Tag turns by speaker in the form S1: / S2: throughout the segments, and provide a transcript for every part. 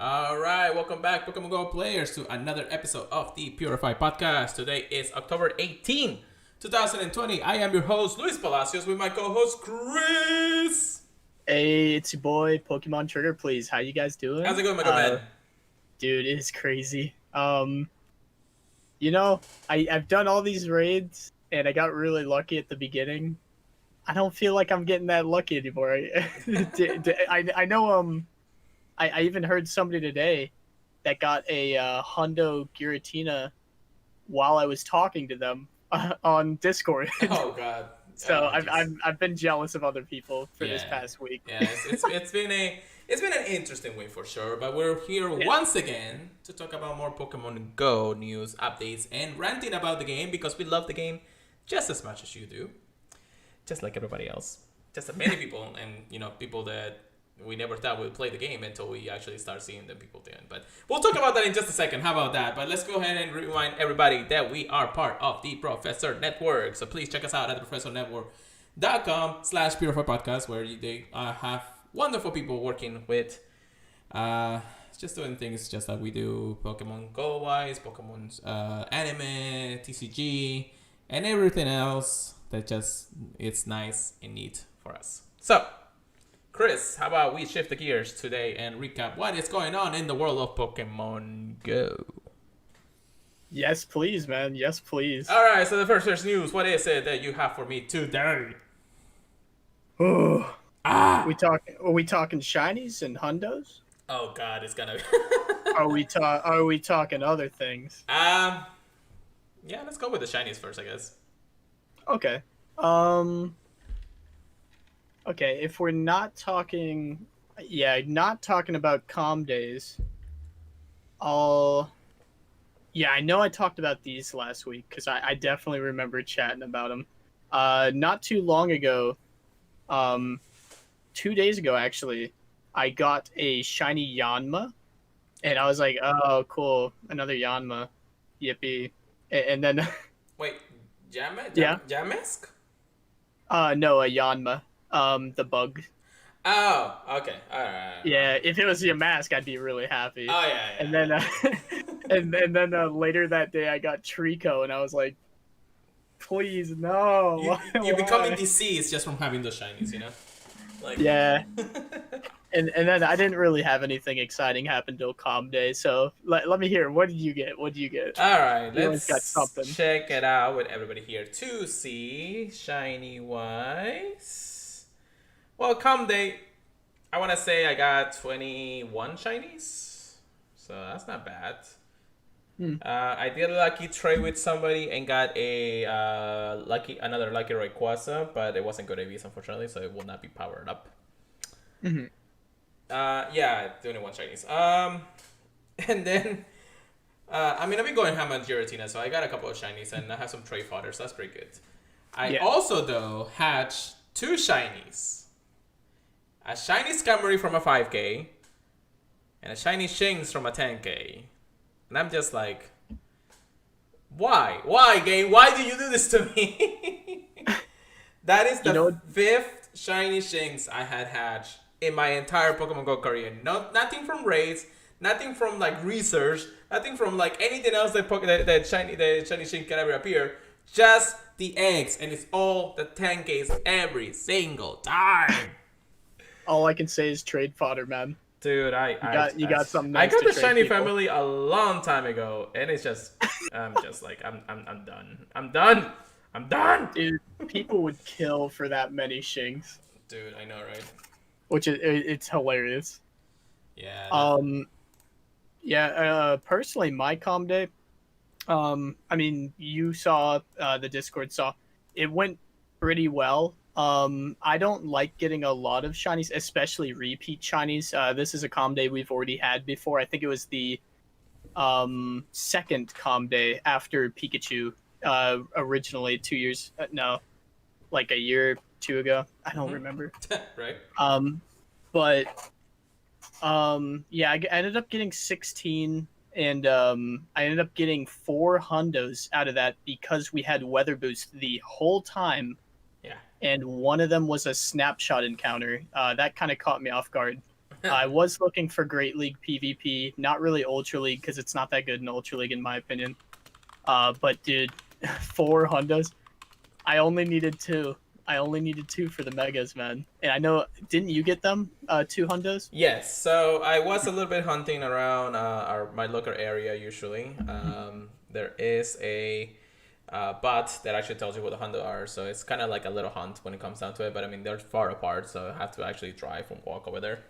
S1: All right, welcome back, Pokemon Go players, to another episode of the Purified Podcast. Today is October 18, 2020. I am your host, Luis Palacios, with my co-host, Chris.
S2: Hey, it's your boy, Pokemon Trigger, please. How you guys doing?
S1: How's it going, my good man?
S2: Dude, it is crazy. I've done all these raids, and I got really lucky at the beginning. I don't feel like I'm getting that lucky anymore. I know, I even heard somebody today that got a Hundo Giratina while I was talking to them on Discord.
S1: Oh God!
S2: So I've been jealous of other people for this past week.
S1: Yeah, it's been an interesting week for sure. But we're here once again to talk about more Pokemon Go news, updates, and ranting about the game because we love the game just as much as you do, just like everybody else, just as many people, and people that we never thought would play the game until we actually start seeing the people doing. But we'll talk about that in just a second. How about that? But let's go ahead and remind everybody that we are part of the Professor Network. So please check us out at theprofessornetwork.com/PurifiedPodcast, where they have wonderful people working with just doing things just like we do, Pokemon Go wise, Pokemon's anime, TCG, and everything else that just it's nice and neat for us. So Chris, how about we shift the gears today and recap what is going on in the world of Pokemon Go?
S2: Yes, please, man. Yes, please.
S1: All right, so the first news. What is it that you have for me today?
S2: Oh, Are we talking shinies and hundos?
S1: Oh God, it's gonna.
S2: Are we talking other things?
S1: Yeah, let's go with the shinies first, I guess.
S2: Okay. Okay, if we're not talking about calm days, I know I talked about these last week because I definitely remember chatting about them. Not too long ago, 2 days ago actually, I got a shiny Yanma, and I was like, oh, cool, another Yanma, yippee. And then
S1: Wait, Jamask?
S2: No, a Yanma. The bug.
S1: Oh, okay. All right.
S2: Yeah, if it was your mask, I'd be really happy.
S1: Oh yeah.
S2: And then, and then later that day, I got Trico, and I was like, "Please, no!"
S1: You're becoming diseased just from having those shinies, Like.
S2: Yeah. And then I didn't really have anything exciting happen till Calm Day. So let me hear. What did you get? All
S1: right, let's
S2: got something.
S1: Check it out with everybody here to see shiny wise. Well, Calm Day, I want to say I got 21 shinies, so that's not bad. I did a lucky trade with somebody and got a another lucky Rayquaza, but it wasn't good AVs unfortunately, so it will not be powered up.
S2: Mm-hmm.
S1: 21 shinies. And then I've been going ham on Giratina, so I got a couple of shinies and I have some trade fodder, so that's pretty good. I also though hatched 2 shinies. A shiny Scammery from a 5K and a shiny Shinx from a 10K. And I'm just like, why? Why, game? Why do you do this to me? That is the 5th shiny Shinx I had hatched in my entire Pokemon Go career. Nothing from raids, nothing from like research, nothing from like anything else that shiny Shinx can ever appear. Just the eggs, and it's all the 10Ks every single time.
S2: All I can say is trade fodder, man.
S1: Dude,
S2: you got something nice.
S1: I got
S2: the
S1: shiny family a long time ago, and it's just I'm just like I'm done. I'm done.
S2: Dude, people would kill for that many Shinx.
S1: Dude, I know, right?
S2: Which it's hilarious.
S1: Yeah.
S2: Personally, my Calm Day, you saw, the Discord saw, it went pretty well. I don't like getting a lot of shinies, especially repeat shinies. This is a Calm Day we've already had before. I think it was the second Calm Day after Pikachu, originally 2 years, like a year or 2 ago. I don't remember.
S1: Right.
S2: I ended up getting 16, and I ended up getting 4 hundos out of that because we had Weather Boost the whole time.
S1: Yeah.
S2: And one of them was a Snapshot encounter. That kind of caught me off guard. I was looking for Great League PvP, not really Ultra League because it's not that good in Ultra League in my opinion. But dude, 4 hundos. I only needed two. I only needed two for the megas, man. And I know, didn't you get them? 2 hundos?
S1: Yes, so I was a little bit hunting around my local area usually. There is a bot that actually tells you what the hundo are, so it's kind of like a little hunt when it comes down to it. But I mean, they're far apart, so I have to actually drive and walk over there.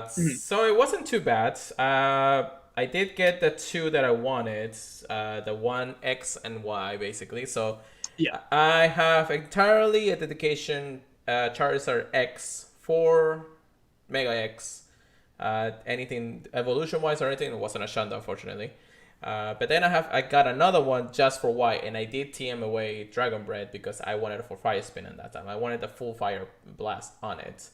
S1: So it wasn't too bad. I did get the two that I wanted, the one X and Y basically. So
S2: Yeah.
S1: I have entirely a dedication Charizard X for Mega X. Anything evolution wise or anything, it wasn't a Shunda unfortunately. But then I got another one just for Y, and I did TM away Dragon Bread because I wanted it for Fire Spin at that time. I wanted the full Fire Blast on it.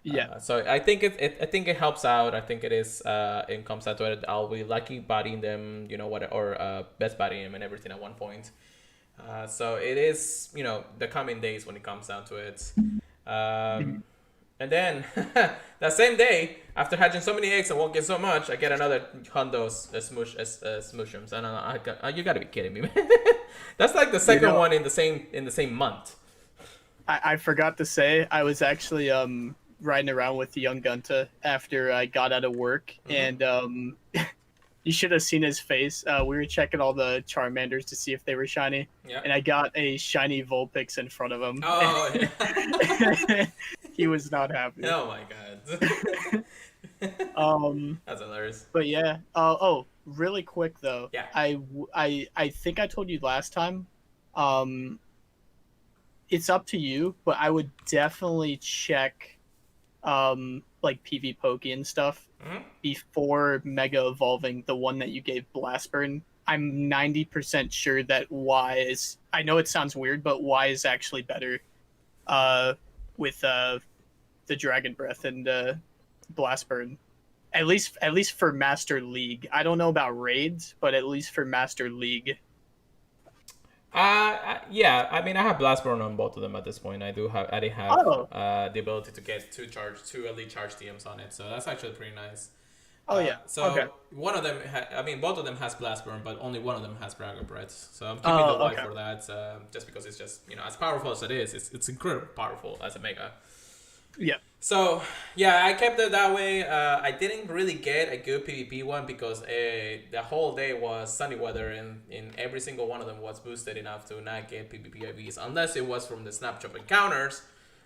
S2: Yeah.
S1: So I think it helps out. I think it comes out to it. I'll be lucky bodying them, or best bodying them and everything at one point. So it is, the coming days when it comes down to it. And then that same day, after hatching so many eggs and won't get so much, I get another hundos smushrooms. And you gotta be kidding me, man. That's like the second one in the same month.
S2: I forgot to say, I was actually riding around with young Gunta after I got out of work, and you should have seen his face. We were checking all the Charmanders to see if they were shiny, and I got a shiny Vulpix in front of him.
S1: Oh, yeah.
S2: He was not happy.
S1: Oh my god. That's hilarious.
S2: But yeah. Really quick though.
S1: Yeah.
S2: I think I told you last time. It's up to you, but I would definitely check, like PV Poke and stuff before Mega Evolving the one that you gave Blastburn. I'm 90% sure that Y is. I know it sounds weird, but Y is actually better. With the Dragon Breath and Blastburn, at least for Master League. I don't know about raids, but at least for Master League.
S1: Yeah. I mean, I have Blastburn on both of them at this point. I did have the ability to get two elite charge TMs on it, so that's actually pretty nice.
S2: Oh yeah.
S1: So
S2: okay.
S1: One of them, both of them has Blastburn, but only one of them has Dragon Breath. So I'm keeping the Y for that, just because it's just as powerful as it is, it's incredibly powerful as a Mega.
S2: Yeah.
S1: So yeah, I kept it that way. I didn't really get a good PvP one because the whole day was sunny weather, and in every single one of them was boosted enough to not get PvP IVs, unless it was from the Snapshot encounters,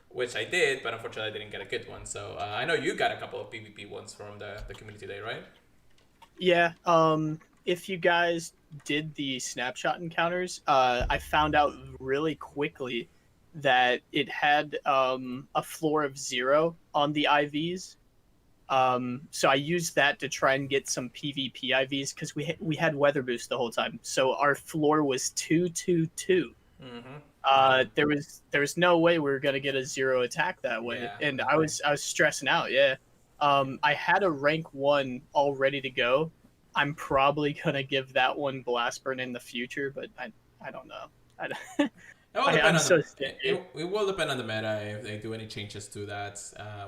S1: which I did, but unfortunately I didn't get a good one. So I know you got a couple of PvP ones from the community day, right?
S2: Yeah. If you guys did the Snapshot encounters, I found out really quickly that it had a floor of 0 on the IVs. So I used that to try and get some PvP IVs because we had weather boost the whole time. So our floor was 222. There was no way we were gonna get a 0 attack that way, and I was stressing out. Yeah, I had a rank 1 all ready to go. I'm probably gonna give that one Blastburn in the future, but I don't know.
S1: It will depend on the meta if they do any changes to that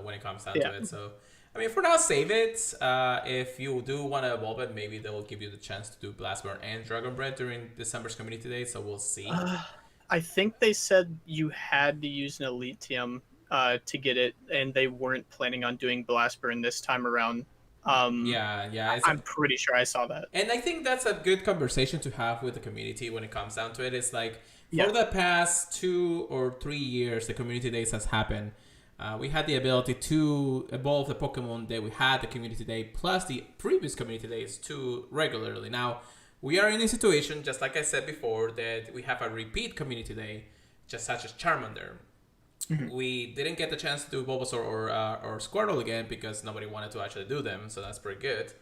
S1: when it comes down to it. So I mean, for now, save it. If you do want to evolve it, maybe they will give you the chance to do Blastburn and Dragon Bread during December's Community Day. So we'll see.
S2: I think they said you had to use an Elite TM to get it, and they weren't planning on doing Blastburn this time around. I'm pretty sure I saw that.
S1: And I think that's a good conversation to have with the community when it comes down to it. It's like, for the past 2 or 3 years, the Community Days has happened. We had the ability to evolve the Pokemon that we had the Community Day, plus the previous Community Days too regularly. Now, we are in a situation, just like I said before, that we have a repeat Community Day, just such as Charmander. We didn't get the chance to do Bulbasaur or Squirtle again because nobody wanted to actually do them, so that's pretty good.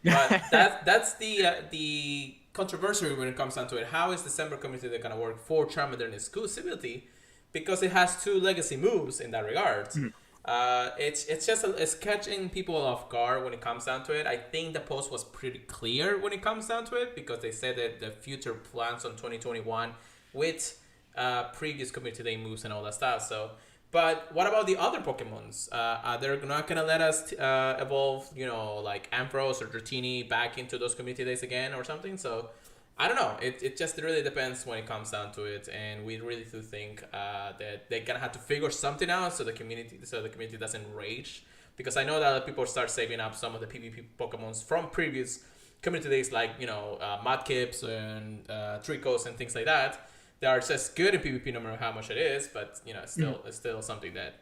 S1: But that's the controversy when it comes down to it. How is December Community Day gonna work for Charmander and exclusivity? Because it has 2 legacy moves in that regard. It's catching people off guard when it comes down to it. I think the post was pretty clear when it comes down to it because they said that the future plans on 2021 with previous Community Day moves and all that stuff. So, But what about the other Pokemons? They're not gonna let us evolve, like Ampharos or Dratini back into those community days again or something. So I don't know. It just really depends when it comes down to it, and we really do think that they're gonna have to figure something out so the community doesn't rage. Because I know that people start saving up some of the PvP Pokemons from previous community days, like Mudkips and Tricos and things like that. They are just good in PvP no matter how much it is, but it's still something that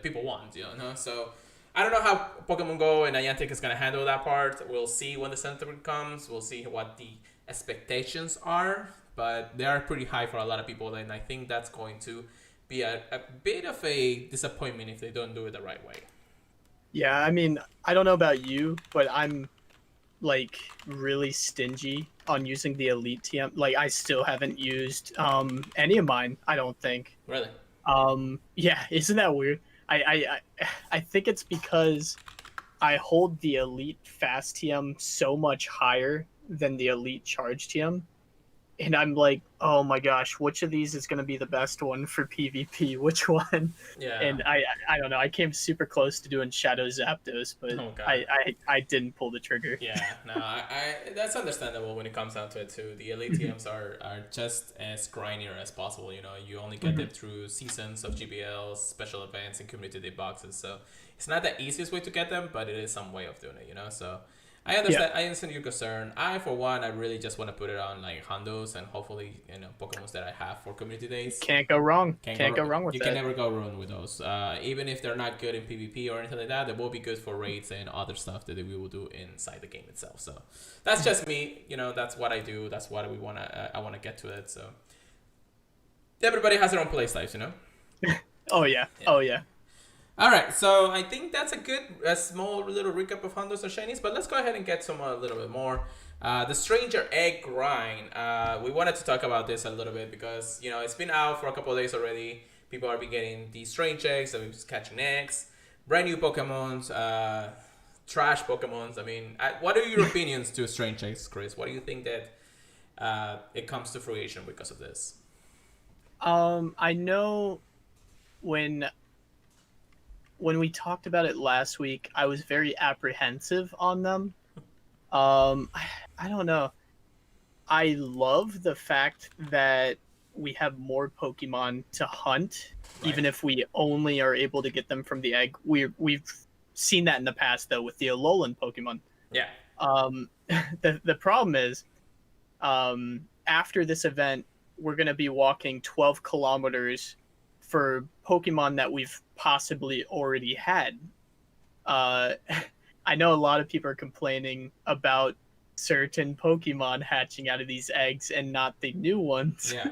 S1: people want, So I don't know how Pokemon Go and Niantic is gonna handle that part. We'll see when the sentiment comes. We'll see what the expectations are, but they are pretty high for a lot of people, and I think that's going to be a bit of a disappointment if they don't do it the right way.
S2: Yeah, I mean, I don't know about you, but I'm like really stingy on using the Elite TM. Like, I still haven't used any of mine, I don't think.
S1: Really?
S2: Yeah, isn't that weird? I think it's because I hold the Elite Fast TM so much higher than the Elite Charge TM. And I'm like, oh my gosh, which of these is going to be the best one for PvP? Which one?
S1: Yeah.
S2: And I don't know. I came super close to doing Shadow Zapdos, but I didn't pull the trigger.
S1: Yeah, no, I that's understandable when it comes down to it too. The Elite TMs are just as grindier as possible. You only get them through seasons of GBLs, special events, and community day boxes. So it's not the easiest way to get them, but it is some way of doing it. So I understand. Yeah. I understand your concern. For one, I really just want to put it on like Hondos and hopefully Pokemons that I have for community days.
S2: Can't go wrong. Can't go wrong with
S1: that. You can never go wrong with those. Even if they're not good in PvP or anything like that, they will be good for raids and other stuff that we will do inside the game itself. So that's just me. That's what I do. That's what we wanna. I wanna get to it. So everybody has their own play styles,
S2: Oh yeah. Oh yeah.
S1: All right, so I think that's a small little recap of Hondos and Shinies, but let's go ahead and get some a little bit more. The Stranger Egg grind. We wanted to talk about this a little bit because it's been out for a couple of days already. People are getting these strange eggs, so we're just catching eggs, brand new Pokemons, trash Pokemons. I mean, what are your opinions to strange eggs, Chris? What do you think that it comes to fruition because of this?
S2: I know when we talked about it last week, I was very apprehensive on them. I don't know. I love the fact that we have more Pokemon to hunt, right, even if we only are able to get them from the egg. We've seen that in the past, though, with the Alolan Pokemon.
S1: Yeah.
S2: The problem is, after this event, we're going to be walking 12 kilometers for Pokemon that we've possibly already had. I know a lot of people are complaining about certain Pokemon hatching out of these eggs and not the new ones.
S1: Yeah.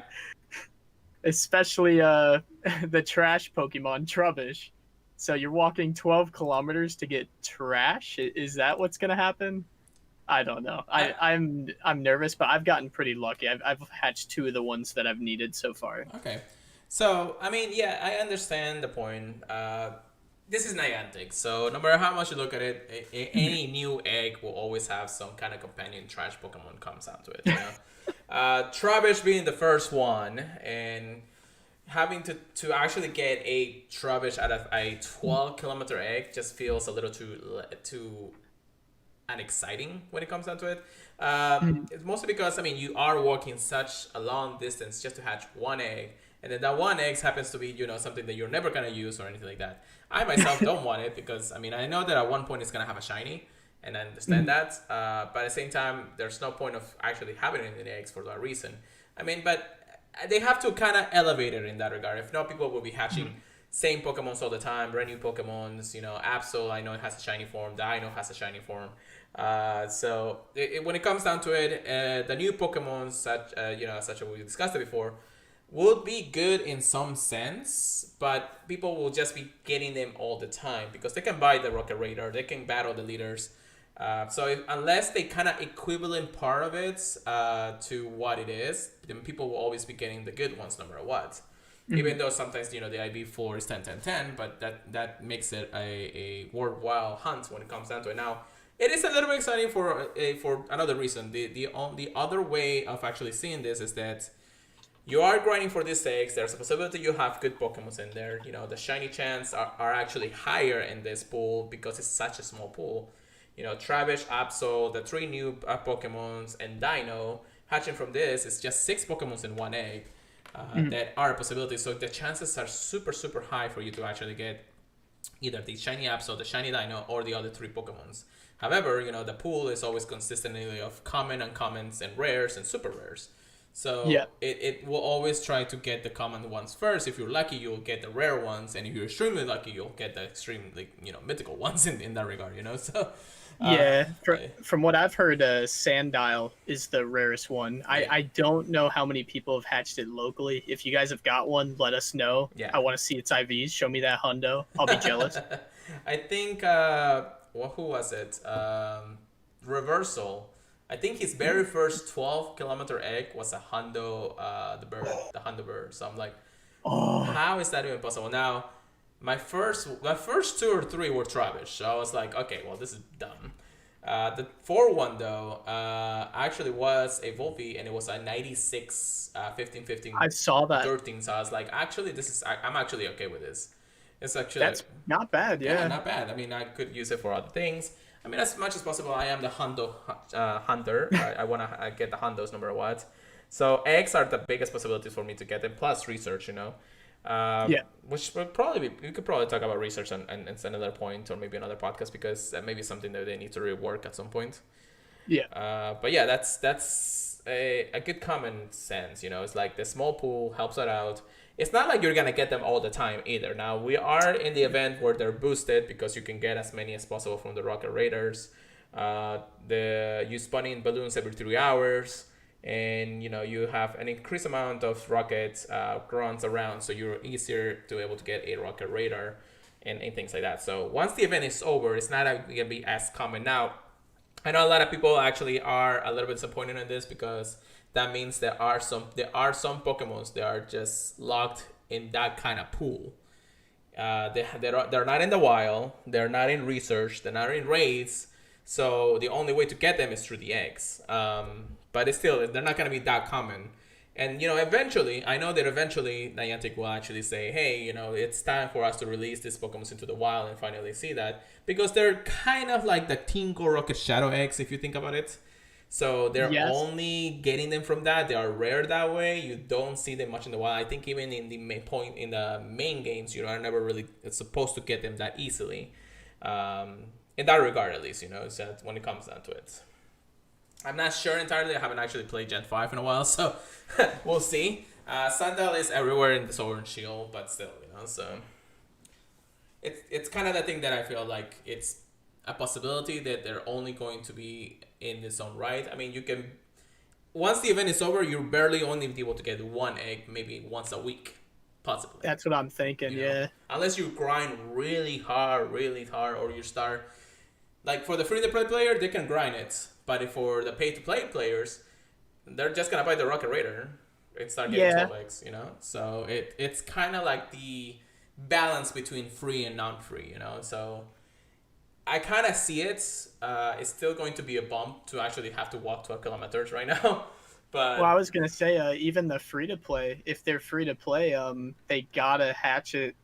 S2: Especially the trash Pokemon, Trubbish. So you're walking 12 kilometers to get trash? Is that what's going to happen? I don't know. I'm nervous, but I've gotten pretty lucky. I've hatched 2 of the ones that I've needed so far.
S1: Okay. So, I mean, yeah, I understand the point. This is Niantic, so no matter how much you look at it, any new egg will always have some kind of companion trash Pokemon comes out to it. Trubbish being the first one, and having to actually get a Trubbish out of a 12-kilometer egg just feels a little too unexciting when it comes down to it. It's mostly because, you are walking such a long distance just to hatch one egg. And then that one egg happens to be, something that you're never going to use or anything like that. I myself don't want it because, I know that at one point it's going to have a shiny, and I understand that. But at the same time, there's no point of actually having it in the eggs for that reason. But they have to kind of elevate it in that regard. If not, people will be hatching same Pokemons all the time, brand new Pokemons. Absol, I know it has a shiny form. Dino has a shiny form. So when it comes down to it, the new Pokemon, such as we discussed it before, would be good in some sense, but people will just be getting them all the time because they can buy the Rocket Raider, they can battle the leaders. Unless they kind of equivalent part of it to what it is, then people will always be getting the good ones no matter what. Even though sometimes the IV4 is 10-10-10, but that makes it a worthwhile hunt when it comes down to it. Now, it is a little bit exciting for another reason. The other way of actually seeing this is that you are grinding for these eggs. There's a possibility you have good Pokemons in there. You know, the shiny chance are actually higher in this pool because it's such a small pool. You know, Trubbish, Absol, the 3 new Pokemons, and Dino. Hatching from this is just 6 Pokemons in one egg that are a possibility. So the chances are super, super high for you to actually get either the shiny Absol, the shiny Dino, or the other 3 Pokemons. However, you know, the pool is always consistently of common, uncommons, and rares and super rares. So it will always try to get the common ones first. If you're lucky, you'll get the rare ones, and if you're extremely lucky, you'll get the extremely, you know, mythical ones in that regard, you know. So
S2: from what I've heard, Sandile is the rarest one. I don't know how many people have hatched it locally. If you guys have got one, let us know.
S1: Yeah.
S2: I want to see its IVs. Show me that hundo. I'll be jealous.
S1: I think who was it? Reversal. I think his very first 12-kilometer egg was a hundo, the hundo bird. So I'm like, how is that even possible? Now, my first 2 or 3 were Trubbish. So I was like, okay, well, this is dumb. The 4-1, though, actually was a Vulpix, and it was a 96, 15, 15,
S2: I saw that.
S1: 13. So I was like, actually, I'm actually okay with this. It's actually...
S2: That's not bad, yeah.
S1: Not bad. I mean, I could use it for other things. I mean, as much as possible, I am the hundo hunter. I want to get the hundos no matter what. So eggs are the biggest possibility for me to get them, plus research, you know. Which would probably we could probably talk about research and it's another point or maybe another podcast because that may be something that they need to rework at some point. But yeah, that's a good common sense, you know. It's like the small pool helps it out. It's not like you're gonna get them all the time either. Now we are in the event where they're boosted because you can get as many as possible from the Rocket Raiders. You spawn in balloons every 3 hours. And you know you have an increased amount of rockets runs around, so you're easier to able to get a rocket radar and things like that. So once the event is over, it's not gonna be as common. Now, I know a lot of people actually are a little bit disappointed in this because that means there are some Pokemons that are just locked in that kind of pool. They're not in the wild, they're not in research, they're not in raids. So the only way to get them is through the eggs. But it's still, they're not going to be that common. And, you know, eventually, I know that eventually Niantic will actually say, hey, you know, it's time for us to release these Pokemon into the wild and finally see that. Because they're kind of like the Tinko Rocket Shadow eggs, if you think about it. So they're only getting them from that. They are rare that way. You don't see them much in the wild. I think even in the main games, you are never really supposed to get them that easily. In that regard, at least, you know, so when it comes down to it. I'm not sure entirely. I haven't actually played Gen 5 in a while, so we'll see. Sandal is everywhere in the Sword and Shield, but still, you know, so... It's kind of the thing that I feel like it's a possibility that they're only going to be in its own right. I mean, you can... Once the event is over, you're barely only able to get 1 egg, maybe once a week, possibly.
S2: That's what I'm thinking, you know?
S1: Unless you grind really hard, or you start... Like, for the free-to-play player, they can grind it. But for the pay-to-play players, they're just going to buy the Rocket Raider and start getting 12 eggs, you know? So it's kind of like the balance between free and non-free, you know? So I kind of see it. It's still going to be a bump to actually have to walk 12 kilometers right now. But
S2: well, I was going to say, even the free-to-play, if they're free-to-play, they got to hatch it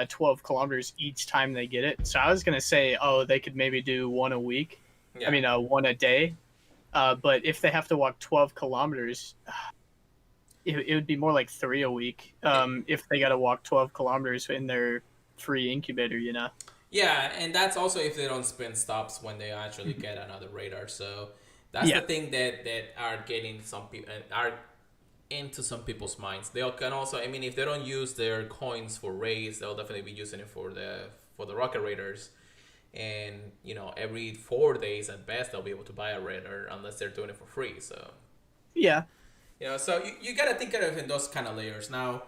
S2: 12 kilometers each time they get it. So I was going to say, they could maybe do 1 a week. Yeah. I mean, 1 a day. But if they have to walk 12 kilometers, it would be more like 3 a week if they got to walk 12 kilometers in their free incubator, you know?
S1: Yeah, and that's also if they don't spin stops when they actually get another radar. So that's the thing that are getting some people are into some people's minds. They can also, I mean, if they don't use their coins for raids, they'll definitely be using it for the Rocket Raiders. And, you know, every 4 days at best, they'll be able to buy a Raider unless they're doing it for free. So,
S2: yeah.
S1: You know, so you got to think of it in those kind of layers. Now,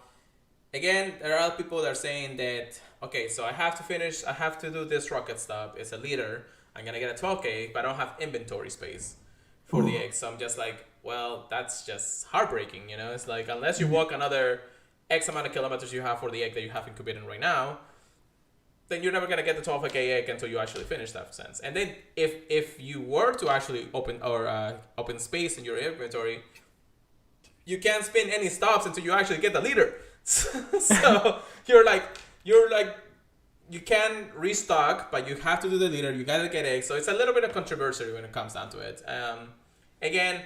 S1: again, there are people that are saying that, okay, so I have to do this rocket stop. It's a leader. I'm going to get a 12K, but I don't have inventory space for the eggs. So I'm just like, well, that's just heartbreaking, you know? It's like, unless you walk another X amount of kilometers you have for the egg that you have incubating right now, then you're never going to get the 12K egg until you actually finish that sense. And then if you were to actually open space in your inventory, you can't spin any stops until you actually get the leader. So you're like you can restock, but you have to do the leader. You gotta get eggs. So it's a little bit of controversy when it comes down to it. Again,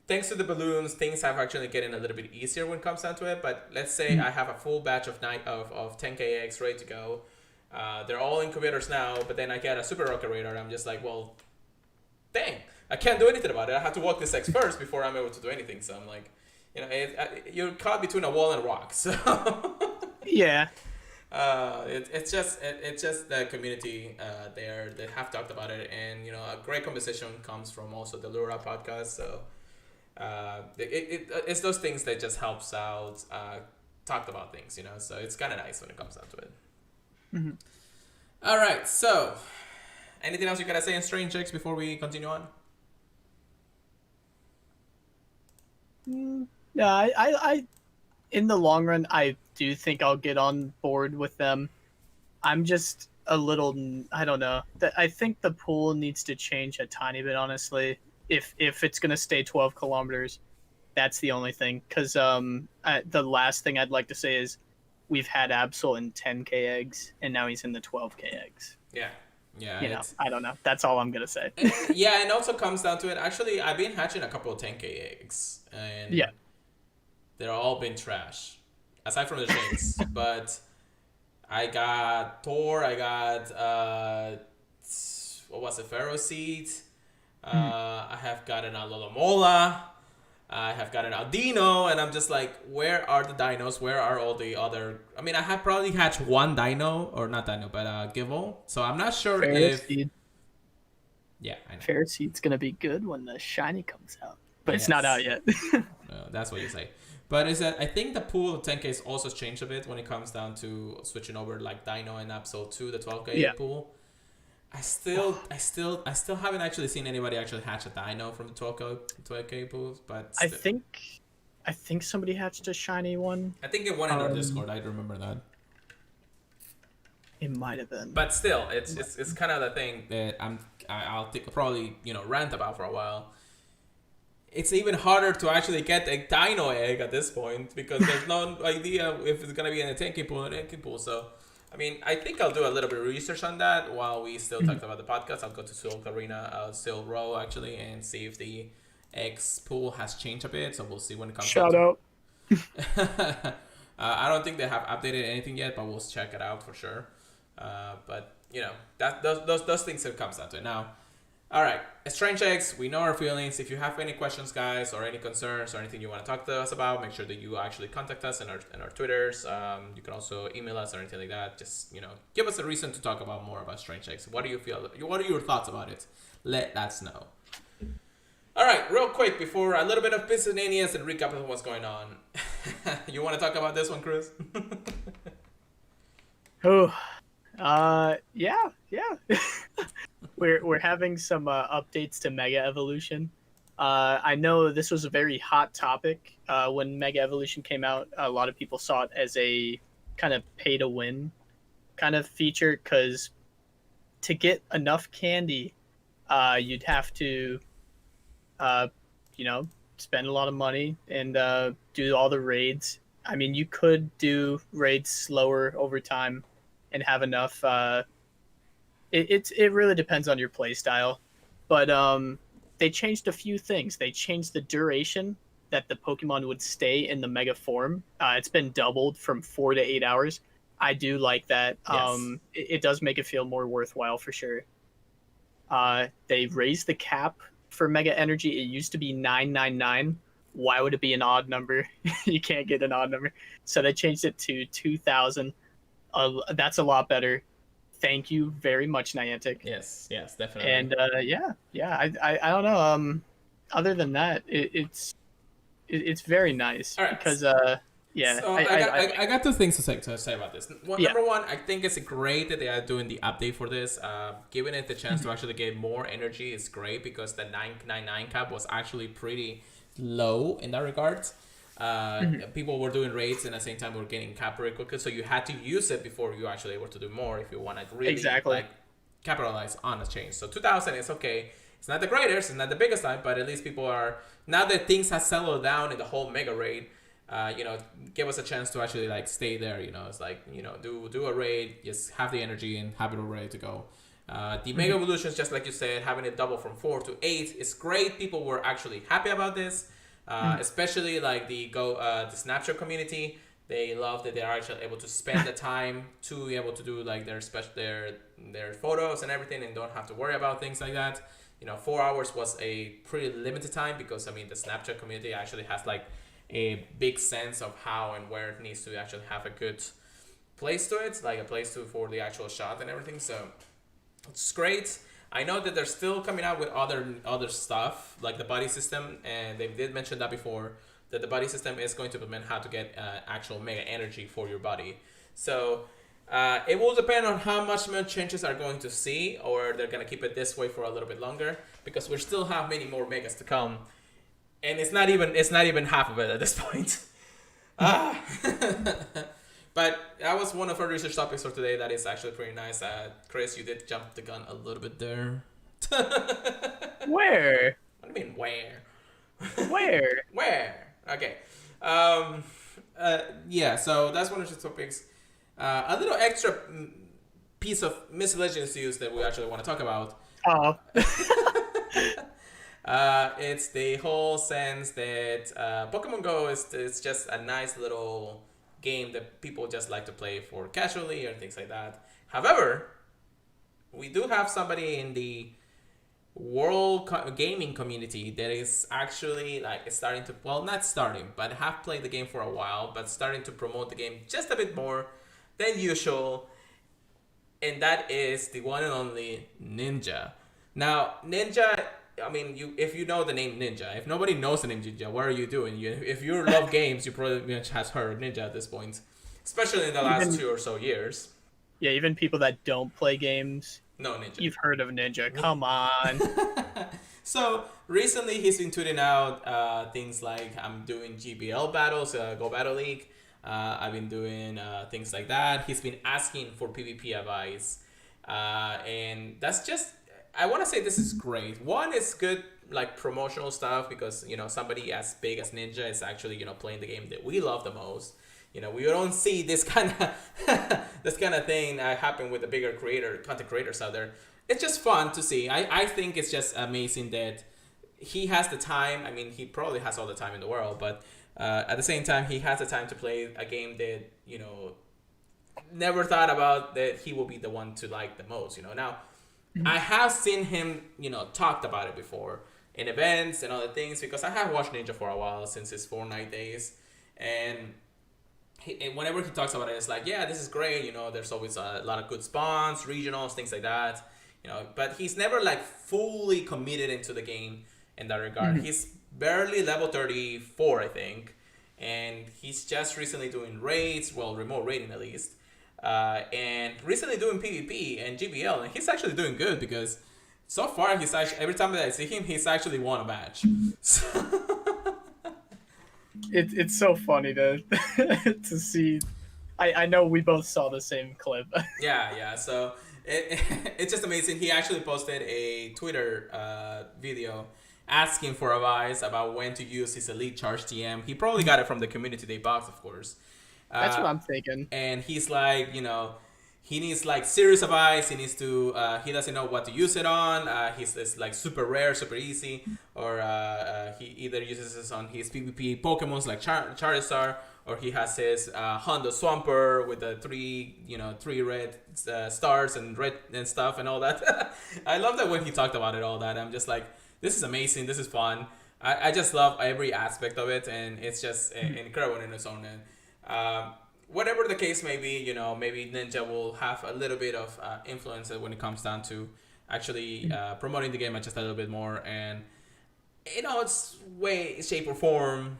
S1: thanks to the balloons, things have actually getting a little bit easier when it comes down to it. But let's say I have a full batch of 10k eggs ready to go. They're all incubators now, but then I get a super rocket radar. I'm just like, well, dang, I can't do anything about it. I have to walk this eggs first before I'm able to do anything. So I'm like, you're caught between a wall and a rock. So
S2: yeah.
S1: It's just the community there that have talked about it, and a great conversation comes from also the Lura podcast. So it's those things that just helps out talked about things, so it's kind of nice when it comes down to it.
S2: Mm-hmm.
S1: All right, so anything else you gotta say in Strange Eggs before we continue on?
S2: No, I in the long run, I do think I'll get on board with them. I'm just a little, I don't know. I think the pool needs to change a tiny bit, honestly. If it's gonna stay 12 kilometers, that's the only thing. Because the last thing I'd like to say is we've had Absol in 10k eggs, and now he's in the 12k eggs.
S1: Yeah.
S2: I don't know. That's all I'm gonna say.
S1: Yeah, and also comes down to it. Actually, I've been hatching a couple of 10k eggs, and they're all been trash, aside from the chains. But I got Thor. I got what was it? Pharaoh Seed. I have gotten a Lolomola. I have gotten Aldino, and I'm just like, where are the dinos? Where are all the other? I mean, I have probably hatched one dino, or not dino, but Givel. So I'm not sure if.
S2: Seed.
S1: Yeah, I know.
S2: Fair Seed's gonna be good when the shiny comes out, but it's not out yet.
S1: That's what you say. But is that I think the pool of 10Ks also changed a bit when it comes down to switching over like Dino and Absol to the 12K pool. I still haven't actually seen anybody actually hatch a Dino from the 12K pools, but
S2: I think somebody hatched a shiny one.
S1: I think it won in our Discord. I remember that.
S2: It might have been.
S1: But still, it's kind of the thing that I'll probably rant about for a while. It's even harder to actually get a dino egg at this point because there's no idea if it's gonna be in a 10k pool or an 8k pool. So, I mean, I think I'll do a little bit of research on that while we still talk about the podcast. I'll go to Silk Arena, Silk Row actually, and see if the eggs pool has changed a bit. So we'll see when it comes.
S2: Shout out.
S1: I don't think they have updated anything yet, but we'll check it out for sure. But that those things that comes down to it now. All right, Strange Eggs, we know our feelings. If you have any questions, guys, or any concerns or anything you want to talk to us about, make sure that you actually contact us in our Twitters. You can also email us or anything like that. Just, give us a reason to talk about more about Strange Eggs. What do you feel? What are your thoughts about it? Let us know. All right, real quick, before a little bit of miscellaneous and recap of what's going on. You want to talk about this one, Chris?
S2: Yeah. We're having some updates to Mega Evolution. I know this was a very hot topic when Mega Evolution came out. A lot of people saw it as a kind of pay to win kind of feature because to get enough candy, you'd have to, spend a lot of money and do all the raids. I mean, you could do raids slower over time and have enough. It really depends on your play style, but they changed a few things. They changed the duration that the Pokemon would stay in the Mega form. It's been doubled from 4 to 8 hours. I do like that.
S1: Yes.
S2: It does make it feel more worthwhile for sure. They raised the cap for Mega Energy. It used to be 999. Why would it be an odd number? You can't get an odd number. So they changed it to 2,000. That's a lot better. Thank you very much, Niantic.
S1: Yes, definitely.
S2: And I don't know. Other than that, it's very nice because
S1: So I got two things to say about this. Number one, I think it's great that they are doing the update for this. Giving it the chance to actually get more energy is great because the 999 cap was actually pretty low in that regard. People were doing raids and at the same time were getting cap very quickly, so you had to use it before you actually able to do more if you want to really capitalize on a change. So 2,000 is okay. It's not the greatest, it's not the biggest type, but at least people are, now that things have settled down in the whole mega raid, give us a chance to actually like stay there. It's like, do a raid, just have the energy and have it all ready to go. The mega evolutions, just like you said, having it double from 4 to 8 is great. People were actually happy about this, especially like the Snapshot community. They love that they are actually able to spend the time to be able to do like their photos and everything, and don't have to worry about things like that. 4 hours was a pretty limited time because the Snapchat community actually has like a big sense of how and where it needs to actually have a good place to it, like a place for the actual shot and everything. So it's great. I know that they're still coming out with other stuff like the body system, and they did mention that before, that the body system is going to implement how to get actual mega energy for your body. So it will depend on how much more changes are going to see, or they're going to keep it this way for a little bit longer, because we still have many more megas to come, and it's not even half of it at this point. But that was one of our research topics for today. That is actually pretty nice. Chris, you did jump the gun a little bit there.
S2: Where?
S1: What do you mean where?
S2: Where?
S1: Where? Okay. Yeah, so that's one of the topics. A little extra piece of miscellaneous news that we actually want to talk about.
S2: Oh.
S1: It's the whole sense that Pokemon Go is just a nice little game that people just like to play for casually or things like that. However, we do have somebody in the world gaming community that is actually like starting to, well, not starting, but have played the game for a while, but starting to promote the game just a bit more than usual, and that is the one and only Ninja. Now, Ninja, if you know the name Ninja, if nobody knows the name Ninja, what are you doing? If you love games, you probably has heard Ninja at this point, especially in the last 2 or so years.
S2: Yeah, even people that don't play games.
S1: No, Ninja.
S2: You've heard of Ninja. Come on.
S1: So recently he's been tweeting out things like, I'm doing GBL battles, Go Battle League. I've been doing things like that. He's been asking for PvP advice. And that's just, I want to say this is great. One is good, like promotional stuff, because, somebody as big as Ninja is actually, playing the game that we love the most. We don't see this kind of thing happen with the bigger content creators out there. It's just fun to see. I think it's just amazing that he has the time. He probably has all the time in the world, but at the same time, he has the time to play a game that, never thought about that he will be the one to like the most. Now, I have seen him, talked about it before in events and other things, because I have watched Ninja for a while, since his Fortnite days, and whenever he talks about it, it's like, yeah, this is great. There's always a lot of good spawns, regionals, things like that. But he's never like fully committed into the game in that regard. Mm-hmm. He's barely level 34, I think, and he's just recently doing raids, well, remote raiding at least, and recently doing PvP and GBL, and he's actually doing good, because so far he's actually, every time that I see him, he's actually won a match.
S2: It's so funny to to see. I know we both saw the same clip.
S1: Yeah. So it's just amazing. He actually posted a Twitter video asking for advice about when to use his Elite Charge TM. He probably got it from the Community Day box, of course.
S2: That's what I'm thinking.
S1: And he's like, he needs like serious advice. He needs to, he doesn't know what to use it on. It's like super rare, super easy, or he either uses this on his PvP Pokemons like Charizard, or he has his Hondo Swampert with the three red stars and red and stuff and all that. I love that when he talked about it, all that. I'm just like, this is amazing. This is fun. I just love every aspect of it, and it's just incredible in its own end. Whatever the case may be, maybe Ninja will have a little bit of influence when it comes down to actually promoting the game just a little bit more. And, it's way, shape, or form,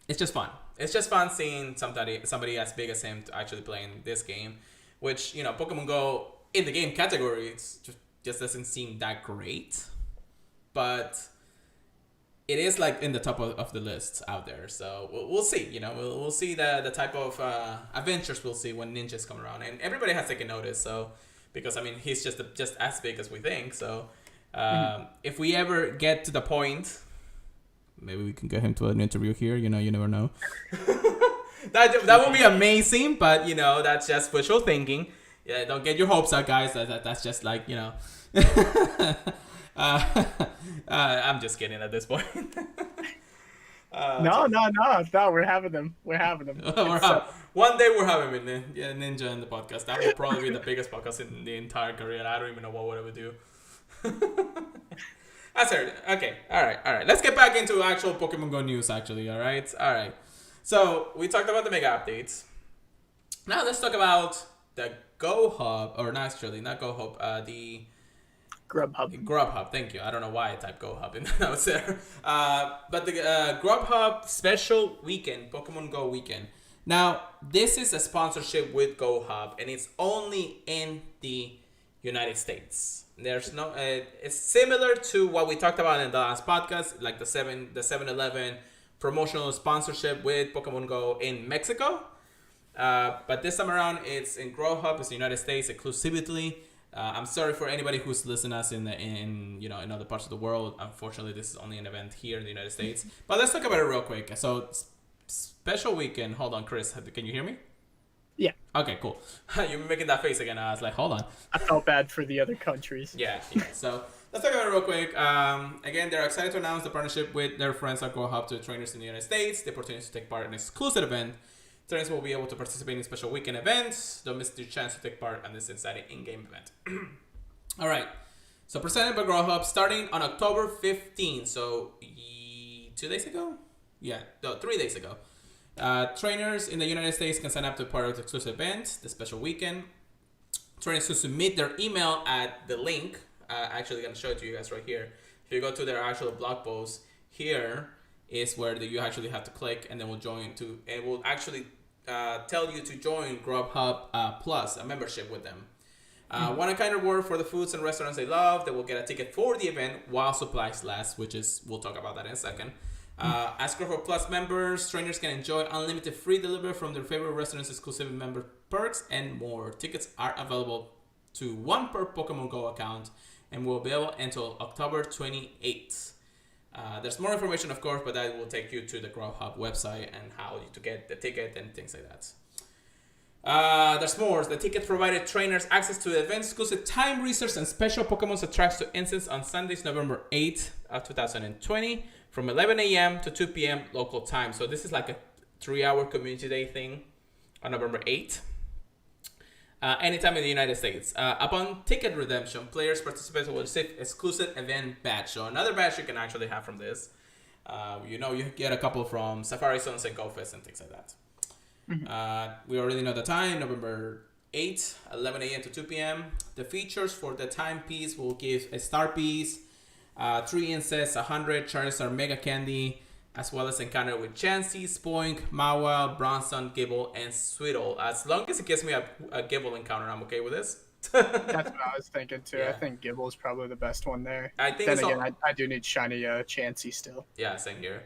S1: it's just fun. It's just fun seeing somebody as big as him to actually playing this game, which, Pokemon Go in the game category, it's just doesn't seem that great. But it is like in the top of the lists out there, so we'll see. We'll see the type of adventures we'll see when Ninjas come around, and everybody has taken notice. So because he's just as big as we think, so If we ever get to the point, maybe we can get him to an interview here. You never know. that would be amazing, but that's just wishful thinking. Yeah, don't get your hopes up, guys. That's just like I'm just kidding at this point.
S2: No. We're having them.
S1: One day we're having Ninja in the podcast. That will probably be the biggest podcast in the entire career. I don't even know what I would do. That's it. Okay. All right. Let's get back into actual Pokemon Go news. Actually, all right. So we talked about the mega updates. Now let's talk about the GoHub, or not GoHub. The Grubhub, thank you. I don't know why I typed GoHub in the notes there. But the Grubhub special weekend, Pokemon Go weekend. Now, this is a sponsorship with GoHub, and it's only in the United States. There's no. It's similar to what we talked about in the last podcast, like the 7-Eleven promotional sponsorship with Pokemon Go in Mexico. But this time around, it's in GoHub, it's the United States exclusively. I'm sorry for anybody who's listening us in other parts of the world. Unfortunately, this is only an event here in the United States. But let's talk about it real quick. So, special weekend. Hold on, Chris. Can you hear me?
S2: Yeah.
S1: Okay, cool. You're making that face again. I was like, hold on.
S2: I felt bad for the other countries.
S1: Yeah. So let's talk about it real quick. Again, they're excited to announce the partnership with their friends at GoHub to trainers in the United States. The opportunity to take part in an exclusive event. Trainers will be able to participate in special weekend events. Don't miss the chance to take part in this exciting in-game event. All right. So presented by GoHub starting on October 15th. So 2 days ago? Yeah, no, 3 days ago. Trainers in the United States can sign up to part of the exclusive event, the special weekend. Trainers to submit their email at the link. Actually, I'm going to show it to you guys right here. If you go to their actual blog post, here is where you actually have to click, and then we'll join to, and we'll actually tell you to join Grubhub Plus, a membership with them. Want a kind of reward for the foods and restaurants they love. They will get a ticket for the event while supplies last, we'll talk about that in a second. As Grubhub Plus members, trainers can enjoy unlimited free delivery from their favorite restaurants, exclusive member perks, and more. Tickets are available to one per Pokemon Go account and will be available until October 28th. There's more information, of course, but that will take you to the GoHub website and how to get the ticket and things like that. There's more. The ticket provided trainers access to the event, exclusive time research, and special Pokemon attracts to instance on Sundays, November 8th of 2020 from 11 a.m. to 2 p.m. local time. So this is like a 3-hour community day thing on November 8th. Anytime in the United States. Upon ticket redemption, players participating will receive exclusive event badge. So another badge you can actually have from this. You get a couple from Safari Zones and GoFest and things like that. We already know the time, November 8th, 11 a.m. to 2 p.m. The features for the timepiece will give a star piece, 3 incense, 100 Charizard Mega Candy, as well as encounter with Chansey, Spoink, Mawile, Bronzong, Gibble, and Sweetle. As long as it gives me a Gibble encounter, I'm okay with this.
S2: That's what I was thinking too. Yeah. I think Gibble is probably the best one there. I do need shiny Chansey still.
S1: Yeah, same here.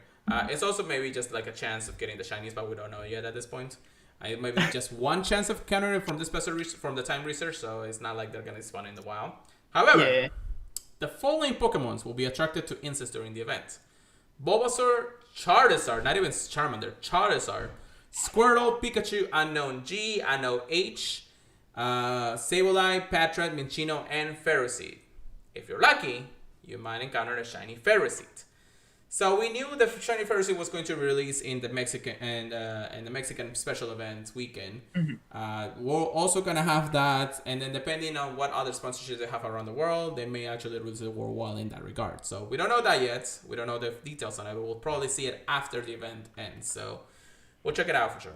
S1: It's also maybe just like a chance of getting the shinies, but we don't know yet at this point. It might be just one chance of encountering from this special from the time research, so it's not like they're gonna spawn in the wild. However, the following Pokemons will be attracted to incense during the event: Bulbasaur, Charizard, not even Charmander, Charizard, Squirtle, Pikachu, Unknown G, Unknown H, Sableye, Patrat, Minccino, and Ferroseed. If you're lucky, you might encounter a shiny Ferroseed. So we knew the shiny Ferroseed was going to release in the Mexican special event weekend. We're also gonna have that, and then depending on what other sponsorships they have around the world, they may actually release it worldwide in that regard. So we don't know that yet. We don't know the details on it, but we'll probably see it after the event ends. So we'll check it out for sure.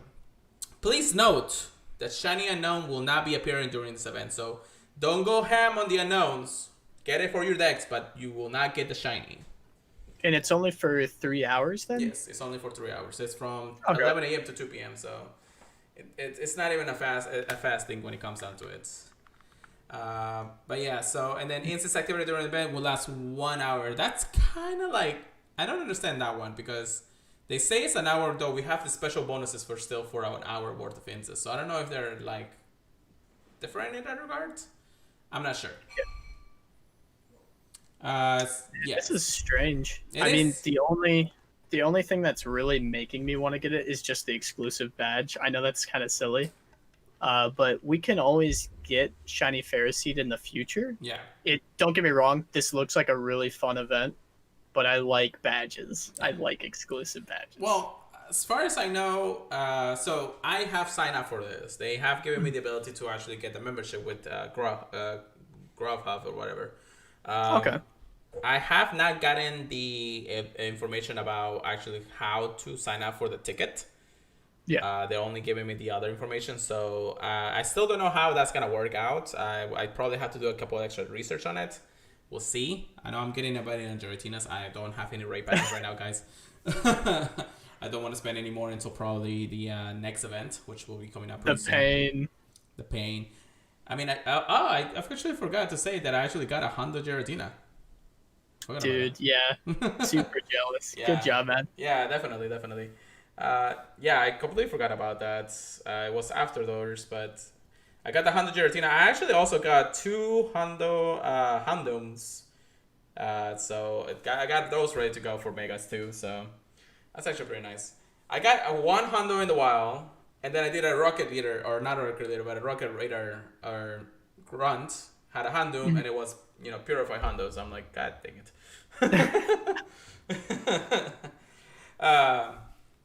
S1: Please note that shiny unknown will not be appearing during this event. So don't go ham on the unknowns. Get it for your decks, but you will not get the shiny.
S2: And it's only for 3 hours then?
S1: Yes, it's only for 3 hours. It's from 11 a.m. to 2 p.m. So it's not even a fast thing when it comes down to it. But yeah, so, and then instance activity during the event will last 1 hour. That's kind of like, I don't understand that one, because they say it's an hour, though we have the special bonuses for an hour worth of instance. So I don't know if they're like different in that regard. I'm not sure.
S2: Yeah. This is
S1: Yes,
S2: strange.
S1: it
S2: I mean,
S1: is.
S2: the only thing that's really making me want to get it is just the exclusive badge. I know that's kind of silly, but we can always get shiny Ferroseed in the future.
S1: Yeah,
S2: It don't get me wrong, this looks like a really fun event, but I like badges. I
S1: yeah.
S2: like exclusive badges.
S1: Well, as far as I know, so I have signed up for this. They have given me the ability to actually get the membership with GoHub or whatever.
S2: Okay.
S1: Um, I have not gotten the information about actually how to sign up for the ticket.
S2: Yeah.
S1: They're only giving me the other information, so I still don't know how that's gonna work out. I probably have to do a couple extra research on it. We'll see. I know I'm getting a bit in Giratinas. I don't have any rate passes right now, guys. I don't want to spend any more until probably the next event, which will be coming up
S2: The
S1: pretty soon.
S2: pain.
S1: The pain. I mean, I actually forgot to say that I actually got a Hondo Giratina. Forgot about
S2: Dude,
S1: that.
S2: yeah. Super jealous.
S1: Yeah.
S2: Good job, man.
S1: Yeah, definitely, definitely. Yeah, I completely forgot about that. It was after those, but I got the Hondo Giratina. I actually also got two Hondo Hondoms. I got those ready to go for Megas too. So that's actually pretty nice. I got a one Hondo in the wild, and then I did a Rocket Leader, or not a Rocket Leader, but a Rocket Raider or Grunt. Had a Hondo, and it was Purified Hondo. So I'm like, God dang it. uh,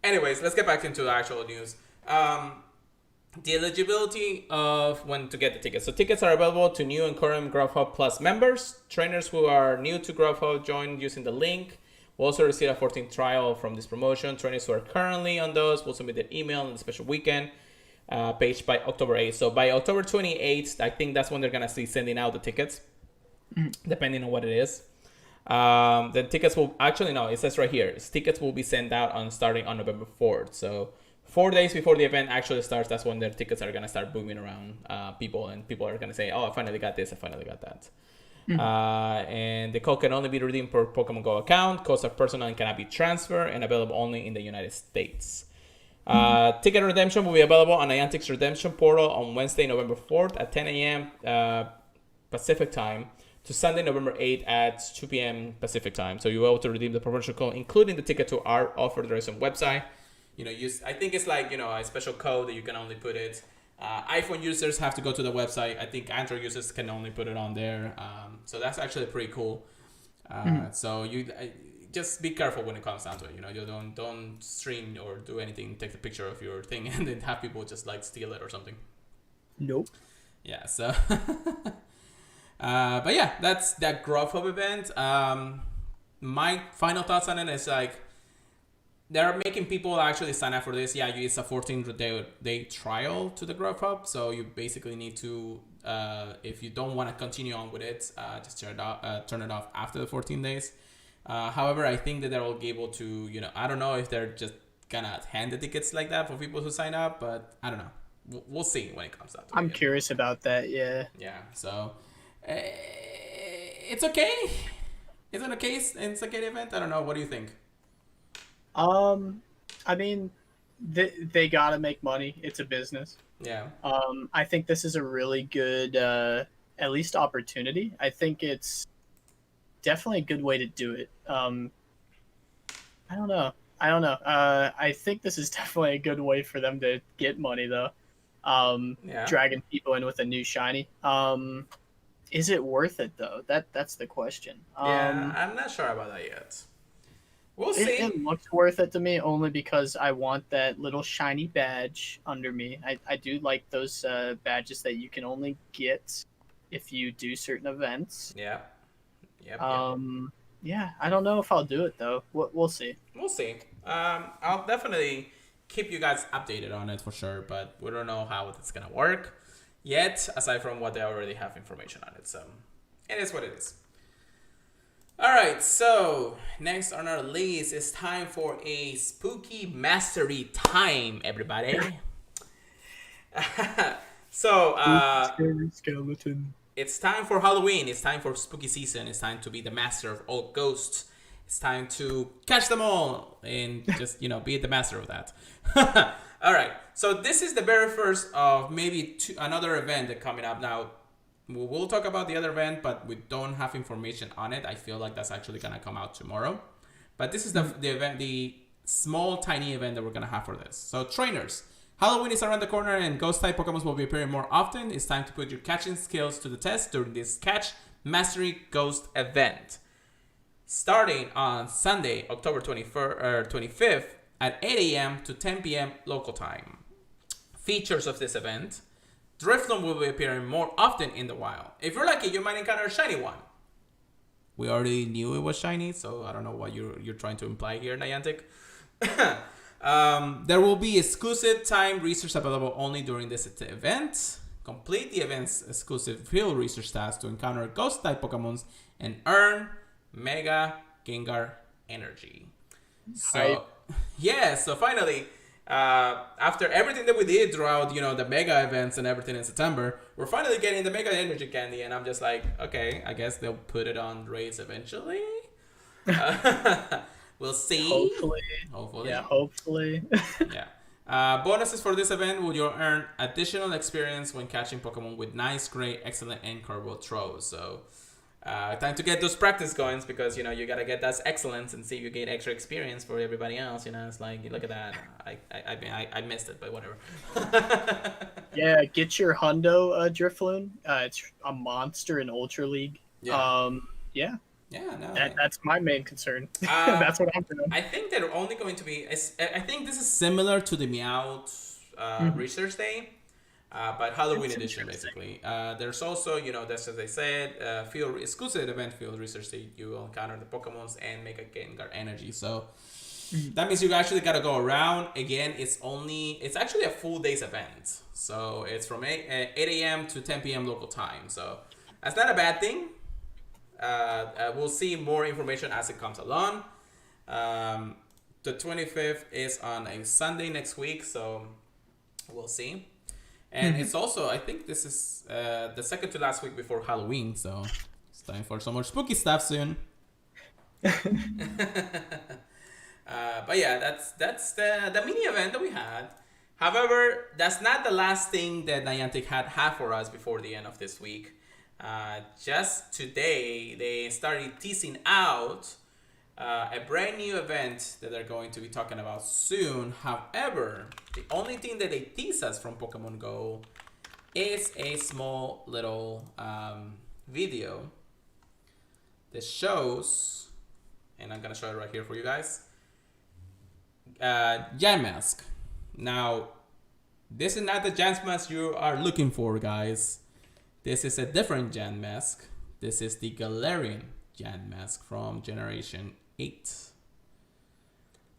S1: Anyways, let's get back into the actual news. The eligibility of when to get the tickets. So tickets are available to new and current GoHub Plus members. Trainers who are new to GoHub join using the link. Will also receive a 14 trial from this promotion. Trainers who are currently on those will submit their email on the special weekend page by October 8th. So by October 28th, I think that's when they're going to be sending out the tickets, depending on what it is. Then tickets will actually no, it says right here, tickets will be sent out on starting on November 4th. So 4 days before the event actually starts, that's when their tickets are gonna start booming around people, and people are gonna say, "Oh, I finally got this, I finally got that." And the code can only be redeemed per Pokemon Go account. Codes are personal and cannot be transferred, and available only in the United States. Ticket redemption will be available on Niantic's redemption portal on Wednesday, November 4th at 10 a.m. Pacific time to Sunday, November 8th at 2 p.m. Pacific time. So you'll be able to redeem the promotional code, including the ticket to our offer direction website. I think it's like, a special code that you can only put it. iPhone users have to go to the website. I think Android users can only put it on there. So that's actually pretty cool. So just be careful when it comes down to it. You don't stream or do anything, take the picture of your thing and then have people just like steal it or something.
S2: Nope.
S1: Yeah, so but yeah, that's that GoHub event. My final thoughts on it is like they're making people actually sign up for this. Yeah, it's a 14-day trial to the GoHub, so you basically need to, if you don't want to continue on with it, just turn it off after the 14 days. However, I think that they'll be able to, I don't know if they're just gonna hand the tickets like that for people who sign up, but I don't know. We'll see when it comes out.
S2: I'm curious about that. Yeah.
S1: Yeah. So it's okay. It's an okay. It's a good event. I don't know. What do you think?
S2: I mean, they gotta make money. It's a business.
S1: Yeah.
S2: I think this is a really good, at least opportunity. I think it's definitely a good way to do it. I don't know. I think this is definitely a good way for them to get money, though.
S1: Yeah.
S2: Dragging people in with a new shiny. Is it worth it though? That's the question.
S1: Yeah, I'm not sure about that yet. We'll see.
S2: It looks worth it to me only because I want that little shiny badge under me. I do like those badges that you can only get if you do certain events.
S1: Yeah. Yep.
S2: Yeah, I don't know if I'll do it though. We'll see.
S1: We'll see. I'll definitely keep you guys updated on it for sure, but we don't know how it's gonna work yet, aside from what they already have information on it. So it is what it is. All right, so next on our list, it's time for a spooky mastery time, everybody. So
S2: Scary skeleton.
S1: it's time for Halloween. It's time for spooky season. It's time to be the master of all ghosts. It's time to catch them all and just, be the master of that. All right. So this is the very first of maybe another event that coming up now. we will talk about the other event, but we don't have information on it. I feel like that's actually gonna come out tomorrow. But this is the event, the small tiny event that we're gonna have for this. So trainers, Halloween is around the corner and ghost type Pokemon will be appearing more often. It's time to put your catching skills to the test during this Catch Mastery Ghost event. Starting on Sunday, October 25th at 8 a.m. to 10 p.m. local time. Features of this event: Drifloon will be appearing more often in the wild. If you're lucky, you might encounter a shiny one. We already knew it was shiny, so I don't know what you're trying to imply here, Niantic. There will be exclusive time research available only during this event. Complete the event's exclusive field research task to encounter ghost-type Pokémon and earn Mega Gengar energy. So, yeah, so finally, after everything that we did throughout, the Mega events and everything in September, we're finally getting the Mega energy candy, and I'm just like, okay, I guess they'll put it on raids eventually. We'll see. Hopefully.
S2: Yeah, hopefully.
S1: Yeah. Bonuses for this event: will you earn additional experience when catching Pokemon with nice, great, excellent, and curveball throws. So, time to get those practice going because you gotta get that excellence and see if you get extra experience for everybody else. It's like, look at that. I missed it, but whatever.
S2: Yeah, get your Hundo Drifloon. It's a monster in Ultra League.
S1: Yeah.
S2: Yeah.
S1: Yeah, no.
S2: That's my main concern. That's what I'm doing.
S1: I think they're only going to be. I think this is similar to the Meowth Research Day, but Halloween edition basically. There's also, that's as I said, field exclusive event field research day. You will encounter the Pokémon and make a Gengar energy. So that means you actually gotta go around. Again, it's actually a full day's event. So it's from 8 a.m. to 10 p.m. local time. So that's not a bad thing. We'll see more information as it comes along. The 25th is on a Sunday next week, so we'll see. And it's also, I think this is the second to last week before Halloween, so it's time for some more spooky stuff soon. But yeah, that's the mini event that we had. However, that's not the last thing that Niantic had for us before the end of this week. Just today, they started teasing out a brand new event that they're going to be talking about soon. However, the only thing that they tease us from Pokemon Go is a small little video that shows, and I'm going to show it right here for you guys, Jam Mask. Now, this is not the Jam Mask you are looking for, guys. This is a different Jam Mask. This is the Galarian Jam Mask from Generation 8.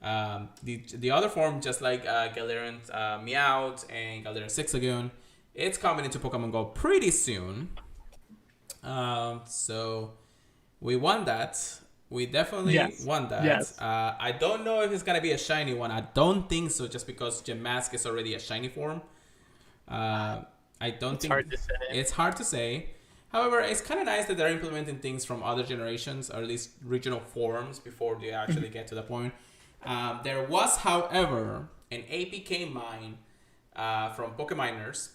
S1: The other form, just like Galarian Meowth and Galarian Sixagoon, it's coming into Pokemon Go pretty soon. So we want that. We definitely want that. Yes. I don't know if it's going to be a shiny one. I don't think so, just because Jam Mask is already a shiny form. I don't think it's hard to say. However, it's kind of nice that they're implementing things from other generations, or at least regional forms, before they actually get to the point. There was, however, an APK mine from Pokeminers.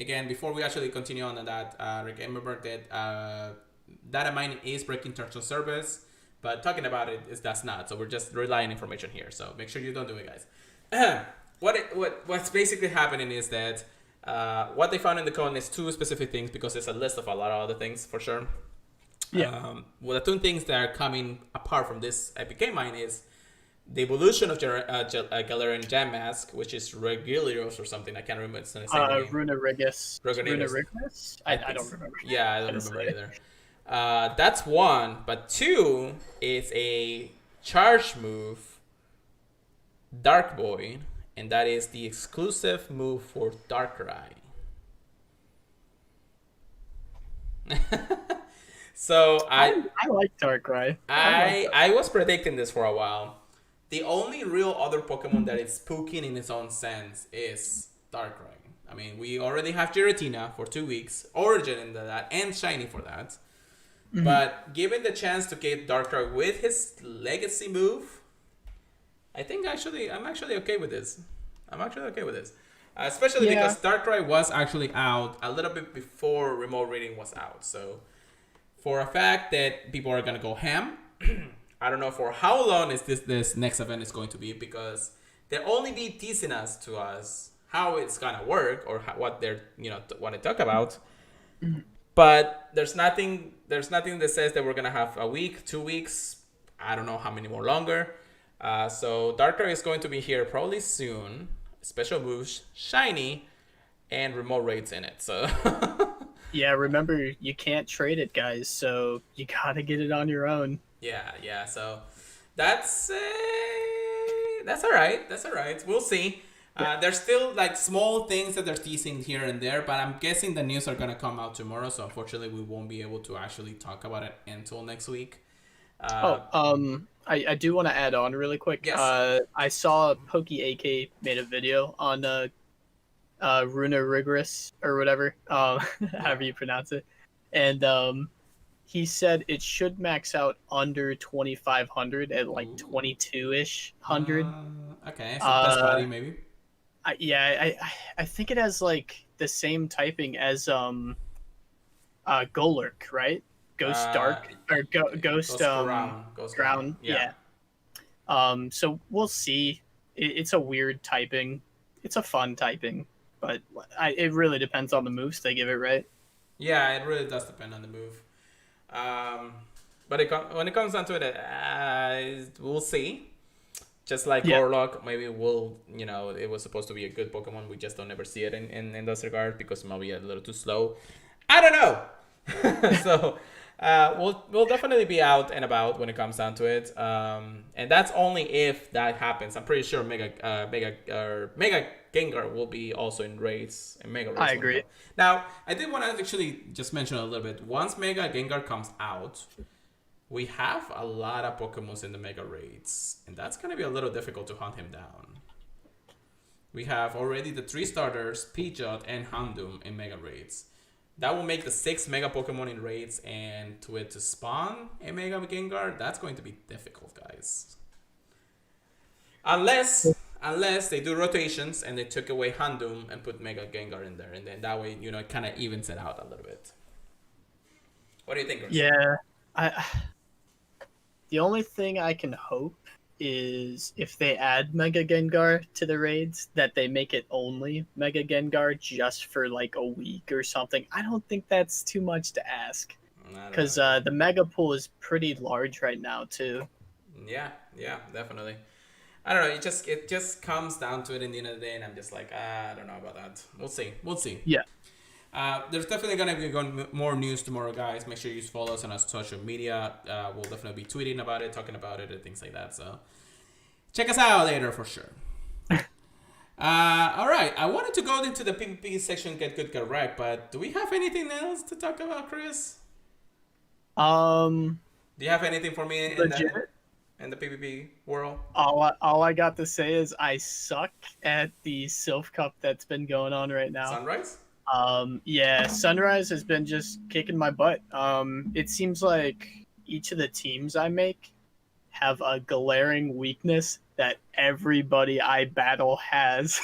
S1: Again, before we actually continue on that, remember that data mining is breaking terms of service, but talking about it that's not. So we're just relying information here. So make sure you don't do it, guys. What's basically happening is that what they found in the code is two specific things, because it's a list of a lot of other things for sure. Yeah. Well, the two things that are coming apart from this APK mine is the evolution of Galarian Jam Mask, which is Regulios or something. I can't remember. It's the same name.
S2: Runerigus. I don't remember.
S1: Yeah, I don't remember either. That's one. But two is a charge move, Dark Void. And that is the exclusive move for Darkrai. So I
S2: like Darkrai.
S1: I was predicting this for a while. The only real other Pokemon that is spooking in its own sense is Darkrai. I mean, we already have Giratina for 2 weeks, Origin into that, and Shiny for that. Mm-hmm. But given the chance to get Darkrai with his Legacy move, I'm actually okay with this. Especially
S2: Yeah.
S1: because Darkrai was actually out a little bit before remote reading was out. So for a fact that people are gonna go ham. I don't know for how long is this next event is going to be, because they'll only be teasing us to us how it's gonna work or what they're want to talk about. But there's nothing that says that we're gonna have a week, 2 weeks. I don't know how many more longer. So Darkrai is going to be here probably soon. Special moves, shiny, and remote raids in it. So
S2: Yeah, remember, you can't trade it, guys, so you gotta get it on your own.
S1: yeah. So that's all right. That's all right. We'll see. There's still like small things that they're teasing here and there, but I'm guessing the news are gonna come out tomorrow. So unfortunately, we won't be able to actually talk about it until next week.
S2: I do want to add on really quick.
S1: Yes.
S2: I saw PokeAK made a video on Runa Rigorous or whatever, however you pronounce it, and he said it should max out under 2,500 at like 22-ish hundred.
S1: Okay, so that's body maybe.
S2: I think it has like the same typing as Golurk, right? Ghost Dark or Ghost Ground. Yeah. So we'll see. It's a weird typing. It's a fun typing, but it really depends on the moves they give it, right?
S1: Yeah, it really does depend on the move. But when it comes down to it, we'll see. Just like Gorlock, maybe it was supposed to be a good Pokemon. We just don't ever see it in this regard because it might be a little too slow. I don't know. So we'll definitely be out and about when it comes down to it. And that's only if that happens. I'm pretty sure Mega Gengar will be also in raids and Mega raids.
S2: I agree.
S1: Now, I did want to actually just mention a little bit. Once Mega Gengar comes out, we have a lot of Pokemon in the Mega raids, and that's going to be a little difficult to hunt him down. We have already the 3 starters, Pidgeot and Houndoom in Mega raids. That will make the 6 Mega Pokemon in raids, and to spawn a Mega Gengar, that's going to be difficult, guys. Unless they do rotations and they took away Houndoom and put Mega Gengar in there, and then that way, it kind of evens it out a little bit. What do you think, Chris?
S2: Yeah, the only thing I can hope is if they add Mega Gengar to the raids, that they make it only Mega Gengar just for like a week or something. I don't think that's too much to ask, because the Mega Pool is pretty large right now too.
S1: Yeah, definitely. I don't know. It just comes down to it in the end of the day, and I'm just like, I don't know about that. We'll see.
S2: Yeah.
S1: There's definitely going to be more news tomorrow, guys. Make sure you follow us on our social media. We'll definitely be tweeting about it, talking about it, and things like that. So check us out later for sure. All right. I wanted to go into the PvP section, get good, get right, but do we have anything else to talk about, Chris?
S2: Do
S1: you have anything for me in the PvP world?
S2: All I got to say is I suck at the Sylph Cup that's been going on right now.
S1: Sunrise?
S2: Yeah, Sunrise has been just kicking my butt. It seems like each of the teams I make have a glaring weakness that everybody I battle has.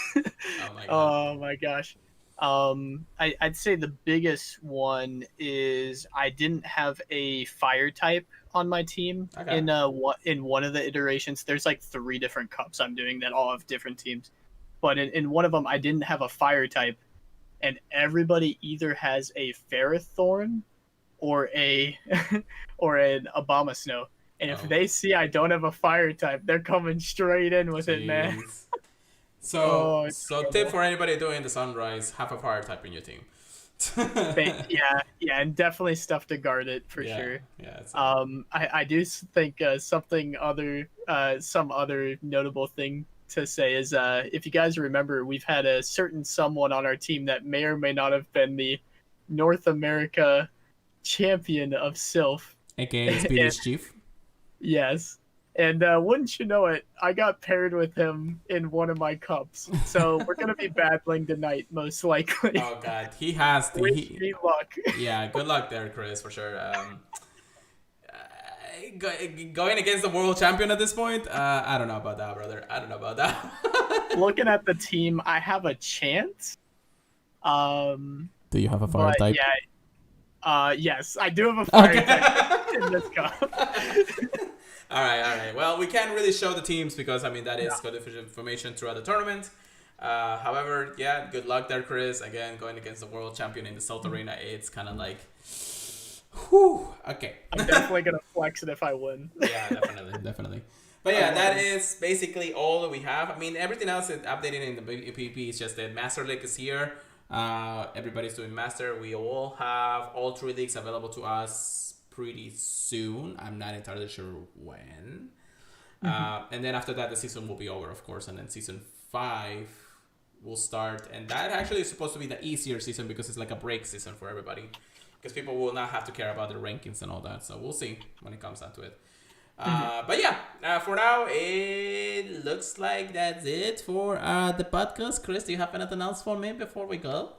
S2: Oh my gosh. I'd say the biggest one is I didn't have a fire type on my team. Okay. In one of the iterations. There's like 3 different cups I'm doing that all have different teams, but in one of them I didn't have a fire type, and everybody either has a Ferrothorn or an Abomasnow. And if they see I don't have a fire type, they're coming straight in with it, man.
S1: So tip for anybody doing the Sunrise: have a fire type in your team.
S2: yeah, and definitely stuff to guard it for sure.
S1: Yeah.
S2: I do think some other notable thing to say is if you guys remember, we've had a certain someone on our team that may or may not have been the North America champion of Sylph,
S1: aka Speedish Chief.
S2: Yes. And wouldn't you know it, I got paired with him in one of my cups. So we're going to be battling tonight, most likely.
S1: Oh, God. He has to.
S2: Wish me luck.
S1: Yeah, good luck there, Chris, for sure. going against the world champion at this point? I don't know about that, brother. I don't know about that.
S2: Looking at the team, I have a chance.
S3: Do you have a fire type?
S2: Yeah. Yes, I do have a fire type in this cup.
S1: All right. Well, we can't really show the teams because that is good information throughout the tournament. However, yeah, good luck there, Chris. Again, going against the world champion in the Salt Arena, it's kind of like, whew. Okay.
S2: I'm definitely gonna flex it if I win.
S1: Yeah, definitely. But yeah, that is basically all that we have. Everything else is updated in the PvP. It's just that Master League is here. Everybody's doing Master. We all have all 3 leagues available to us pretty soon. I'm not entirely sure when. And then after that, the season will be over, of course. And then season 5 will start. And that actually is supposed to be the easier season because it's like a break season for everybody. Because people will not have to care about their rankings and all that. So we'll see when it comes down to it. But yeah, for now, it looks like that's it for the podcast. Chris, do you have anything else for me before we go?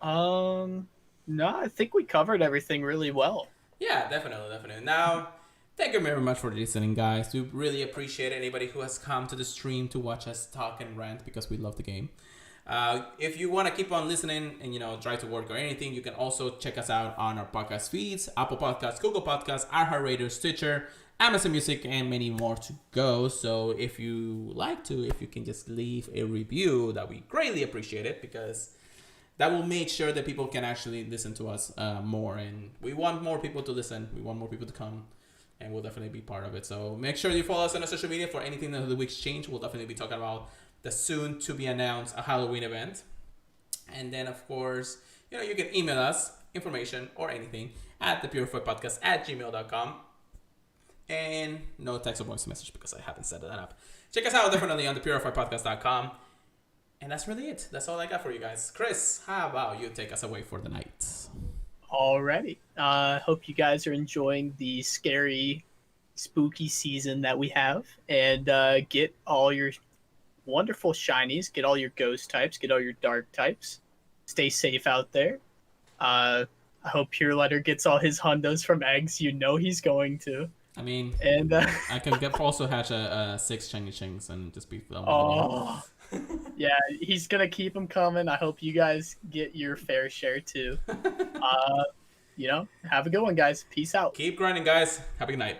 S2: No, I think we covered everything really well.
S1: Yeah, definitely. Now, thank you very much for listening, guys. We really appreciate anybody who has come to the stream to watch us talk and rant because we love the game. If you want to keep on listening and try to work or anything, you can also check us out on our podcast feeds: Apple Podcasts, Google Podcasts, iHeartRadio, Stitcher, Amazon Music, and many more to go. So if you can just leave a review, that we greatly appreciate it, because that will make sure that people can actually listen to us more. And we want more people to listen. We want more people to come, and we'll definitely be part of it. So make sure you follow us on our social media for anything that the week's change. We'll definitely be talking about the soon to be announced Halloween event. And then, of course, you can email us information or anything at thepurifiedpodcast@gmail.com. And no text or voice message because I haven't set that up. Check us out definitely on thepurifiedpodcast.com. And that's really it. That's all I got for you guys. Chris, how about you take us away for the night?
S2: Alrighty. Hope you guys are enjoying the scary, spooky season that we have. And get all your wonderful shinies, get all your ghost types, get all your dark types. Stay safe out there. I hope Pure Letter gets all his hundos from eggs. He's going to.
S1: And I can also hatch a 6 shiny chings and just be filming.
S2: Oh, yeah, he's gonna keep them coming. I hope you guys get your fair share too. Have a good one, guys. Peace out.
S1: Keep grinding, guys. Have a good night.